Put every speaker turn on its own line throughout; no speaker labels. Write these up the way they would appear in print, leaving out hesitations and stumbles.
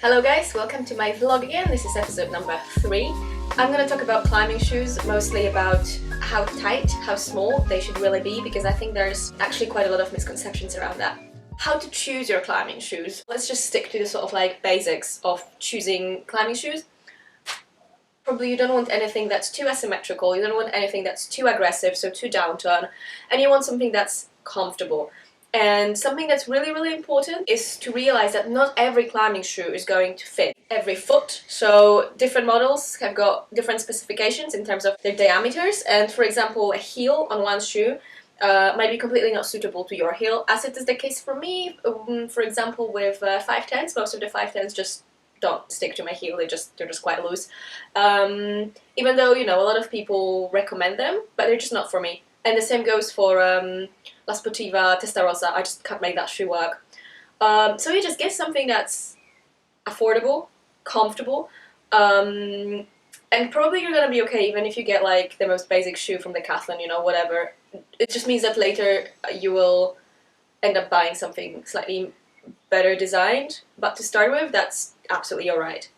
Hello guys, welcome to my vlog again. This is episode number 3. I'm gonna talk about climbing shoes, mostly about how tight, how small they should really be, because I think there's actually quite a lot of misconceptions around that. How to choose your climbing shoes. Let's just stick to the sort of like basics of choosing climbing shoes. Probably you don't want anything that's too asymmetrical, you don't want anything that's too aggressive, so too downturn, and you want something that's comfortable. And something that's really important is to realize that not every climbing shoe is going to fit every foot. So different models have got different specifications in terms of their diameters, and for example a heel on one shoe might be completely not suitable to your heel, as it is the case for me. For example with 510s, most of the 510s just don't stick to my heel, they're just quite loose. Even though, you know, a lot of people recommend them, but they're just not for me. And the same goes for La Sportiva Testarossa. I just can't make that shoe work. So you just get something that's affordable, comfortable, and probably you're gonna be okay even if you get like the most basic shoe from Decathlon, you know, whatever. It just means that later you will end up buying something slightly better designed, but to start with, that's absolutely alright.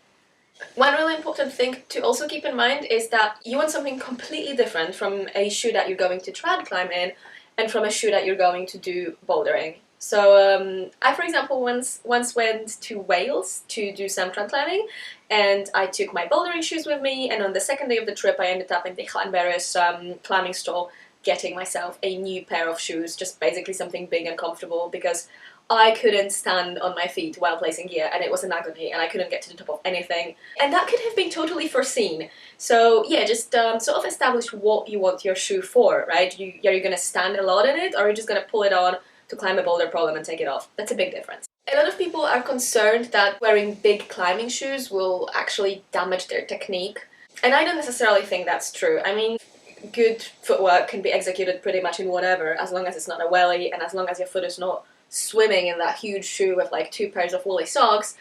One really important thing to also keep in mind is that you want something completely different from a shoe that you're going to trad climb in and from a shoe that you're going to do bouldering. So I, for example, once went to Wales to do some trad climbing, and I took my bouldering shoes with me, and on the second day of the trip I ended up in the Llanberis climbing store getting myself a new pair of shoes, just basically something big and comfortable, because I couldn't stand on my feet while placing gear, and it was an agony, and I couldn't get to the top of anything. And that could have been totally foreseen. So yeah, just sort of establish what you want your shoe for, right? Are you gonna stand a lot in it, or are you just gonna pull it on to climb a boulder problem and take it off? That's a big difference. A lot of people are concerned that wearing big climbing shoes will actually damage their technique. And I don't necessarily think that's true. I mean, good footwork can be executed pretty much in whatever, as long as it's not a welly, and as long as your foot is not swimming in that huge shoe with like 2 pairs of woolly socks,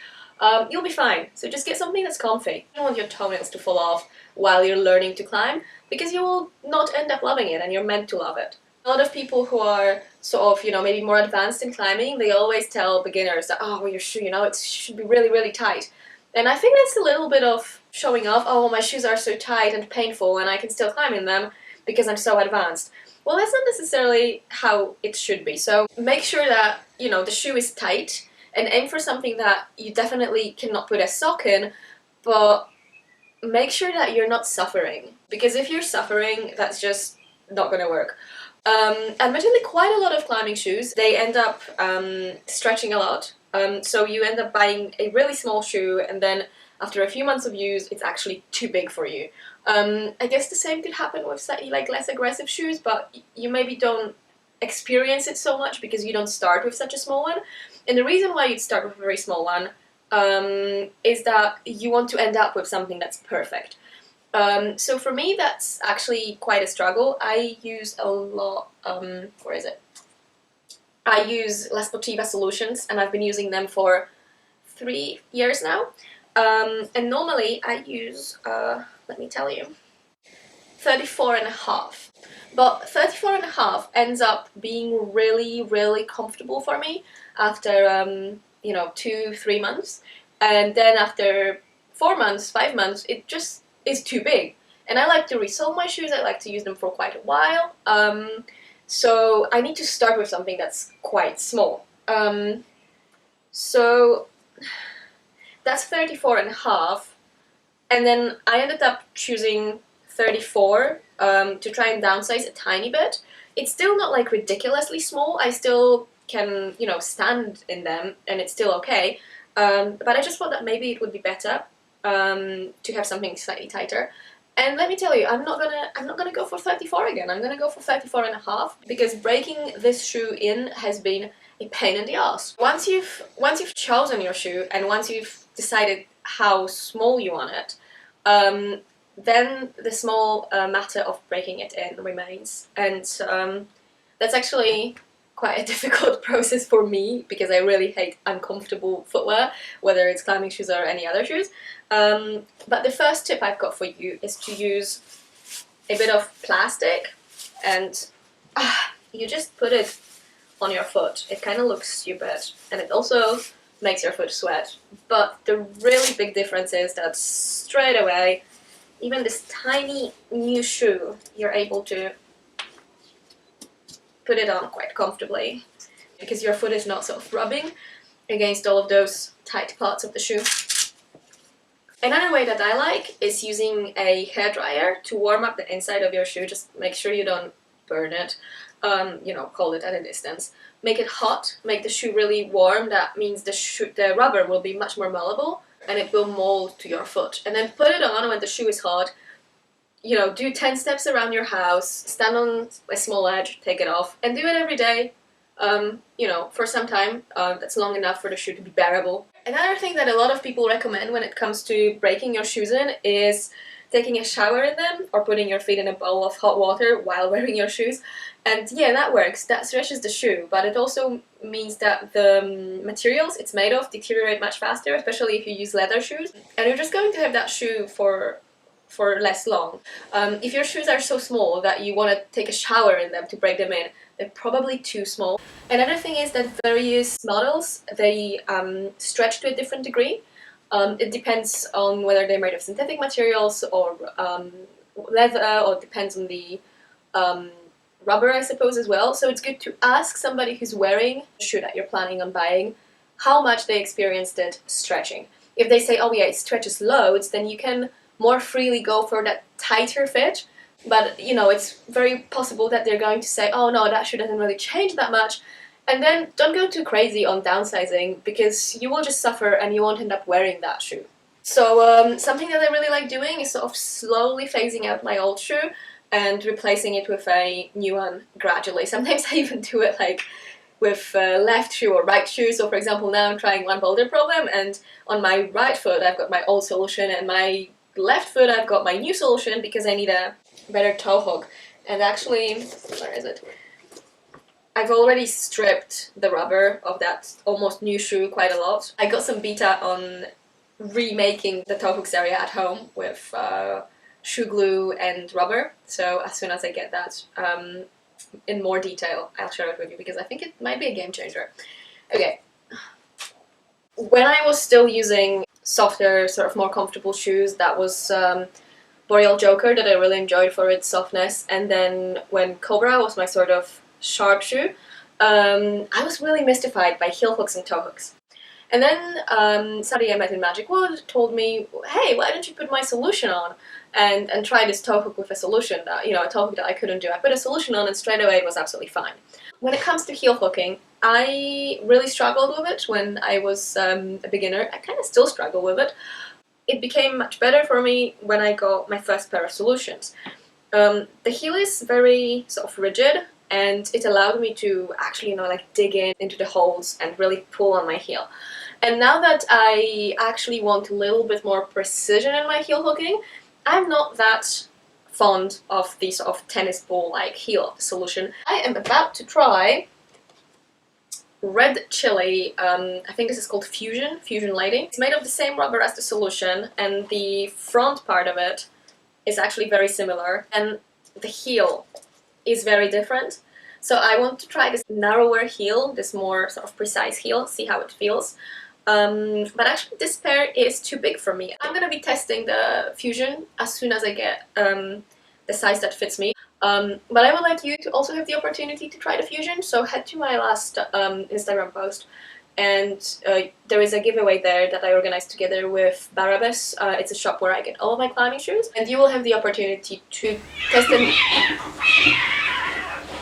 you'll be fine. So just get something that's comfy. You don't want your toenails to fall off while you're learning to climb, because you will not end up loving it, and you're meant to love it. A lot of people who are sort of, you know, maybe more advanced in climbing, they always tell beginners that, oh, well, your shoe, you know, it should be really tight. And I think that's a little bit of showing off. Oh, my shoes are so tight and painful and I can still climb in them because I'm so advanced. Well, that's not necessarily how it should be. So make sure that, you know, the shoe is tight, and aim for something that you definitely cannot put a sock in, but make sure that you're not suffering. Because if you're suffering, that's just not gonna work. Admittedly, quite a lot of climbing shoes, they end up stretching a lot. So you end up buying a really small shoe, and then after a few months of use, it's actually too big for you. I guess the same could happen with slightly like less aggressive shoes, but you maybe don't experience it so much because you don't start with such a small one. And the reason why you'd start with a very small one is that you want to end up with something that's perfect. So for me, that's actually quite a struggle. I use a lot, where is it? I use La Sportiva solutions, and I've been using them for 3 years now. And normally I use, let me tell you, 34.5. But 34.5 ends up being really comfortable for me after, you know, 2-3 months. And then after 4 months, 5 months, it just is too big. And I like to resole my shoes, I like to use them for quite a while. So I need to start with something that's quite small. So that's 34.5, and then I ended up choosing 34 to try and downsize a tiny bit. It's still not like ridiculously small, I still can, you know, stand in them and it's still okay, but I just thought that maybe it would be better to have something slightly tighter. And let me tell you, I'm not gonna go for 34 again. I'm gonna go for 34.5, because breaking this shoe in has been a pain in the ass. Once you've chosen your shoe, and once you've decided how small you want it, then the small matter of breaking it in remains. And that's actually quite a difficult process for me, because I really hate uncomfortable footwear, whether it's climbing shoes or any other shoes. But the first tip I've got for you is to use a bit of plastic, and you just put it on your foot. It kind of looks stupid, and it also makes your foot sweat. But the really big difference is that straight away, even this tiny new shoe, you're able to put it on quite comfortably because your foot is not sort of rubbing against all of those tight parts of the shoe. Another way that I like is using a hairdryer to warm up the inside of your shoe. Just make sure you don't burn it, you know, hold it at a distance. Make it hot, make the shoe really warm. That means the rubber will be much more malleable and it will mold to your foot. And then put it on when the shoe is hot. You know, do 10 steps around your house, stand on a small edge, take it off, and do it every day. You know, for some time. That's long enough for the shoe to be bearable. Another thing that a lot of people recommend when it comes to breaking your shoes in is taking a shower in them or putting your feet in a bowl of hot water while wearing your shoes. And yeah, that works. That stretches the shoe, but it also means that the materials it's made of deteriorate much faster, especially if you use leather shoes. And you're just going to have that shoe for less long. If your shoes are so small that you want to take a shower in them to break them in, they're probably too small. Another thing is that various models, they stretch to a different degree. It depends on whether they're made of synthetic materials or leather, or it depends on the rubber, I suppose, as well. So it's good to ask somebody who's wearing the shoe that you're planning on buying how much they experienced it stretching. If they say, oh yeah, it stretches loads, then you can more freely go for that tighter fit. But, you know, it's very possible that they're going to say, oh no, that shoe doesn't really change that much. And then don't go too crazy on downsizing, because you will just suffer and you won't end up wearing that shoe. So something that I really like doing is sort of slowly phasing out my old shoe and replacing it with a new one gradually. Sometimes I even do it like with left shoe or right shoe. So for example, now I'm trying one boulder problem, and on my right foot I've got my old solution, and my left foot I've got my new solution because I need a better toe hook. And actually, where is it? I've already stripped the rubber of that almost new shoe quite a lot. I got some beta on remaking the toe hooks area at home with shoe glue and rubber. So as soon as I get that in more detail, I'll share it with you because I think it might be a game changer. Okay. When I was still using softer, sort of more comfortable shoes, that was Boreal Joker that I really enjoyed for its softness. And then when Cobra was my sort of sharp shoe, I was really mystified by heel hooks and toe hooks. And then somebody I met in Magic Wood told me, hey, why don't you put my solution on and try this toe hook with a solution that, you know, a toe hook that I couldn't do. I put a solution on and straight away it was absolutely fine. When it comes to heel hooking, I really struggled with it when I was a beginner. I kind of still struggle with it. It became much better for me when I got my first pair of solutions. The heel is very sort of rigid, and it allowed me to actually, you know, like dig into the holes and really pull on my heel. And now that I actually want a little bit more precision in my heel hooking, I'm not that fond of the sort of tennis ball-like heel solution. I am about to try Red Chili, I think this is called Fusion Lighting. It's made of the same rubber as the solution, and the front part of it is actually very similar, and the heel is very different. So I want to try this narrower heel, this more sort of precise heel, see how it feels. But actually this pair is too big for me. I'm gonna be testing the Fusion as soon as I get the size that fits me. But I would like you to also have the opportunity to try the Fusion, so head to my last Instagram post, and there is a giveaway there that I organized together with Barabbas. It's a shop where I get all of my climbing shoes, and you will have the opportunity to test them.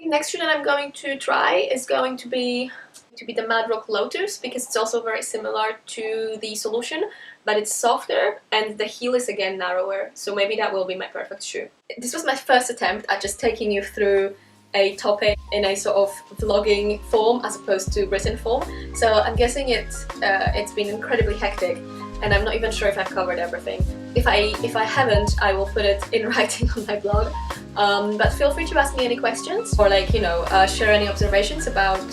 The next shoe that I'm going to try is going to be the Mad Rock Lotus, because it's also very similar to the solution, but it's softer and the heel is again narrower, so maybe that will be my perfect shoe. This was my first attempt at just taking you through a topic in a sort of vlogging form as opposed to written form, so I'm guessing it's been incredibly hectic, and I'm not even sure if I've covered everything. If I haven't, I will put it in writing on my blog, but feel free to ask me any questions, or like, you know, share any observations about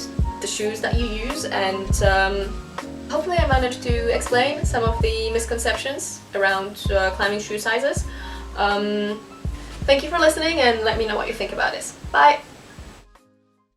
the shoes that you use, and hopefully I managed to explain some of the misconceptions around climbing shoe sizes. Thank you for listening, and let me know what you think about this. Bye!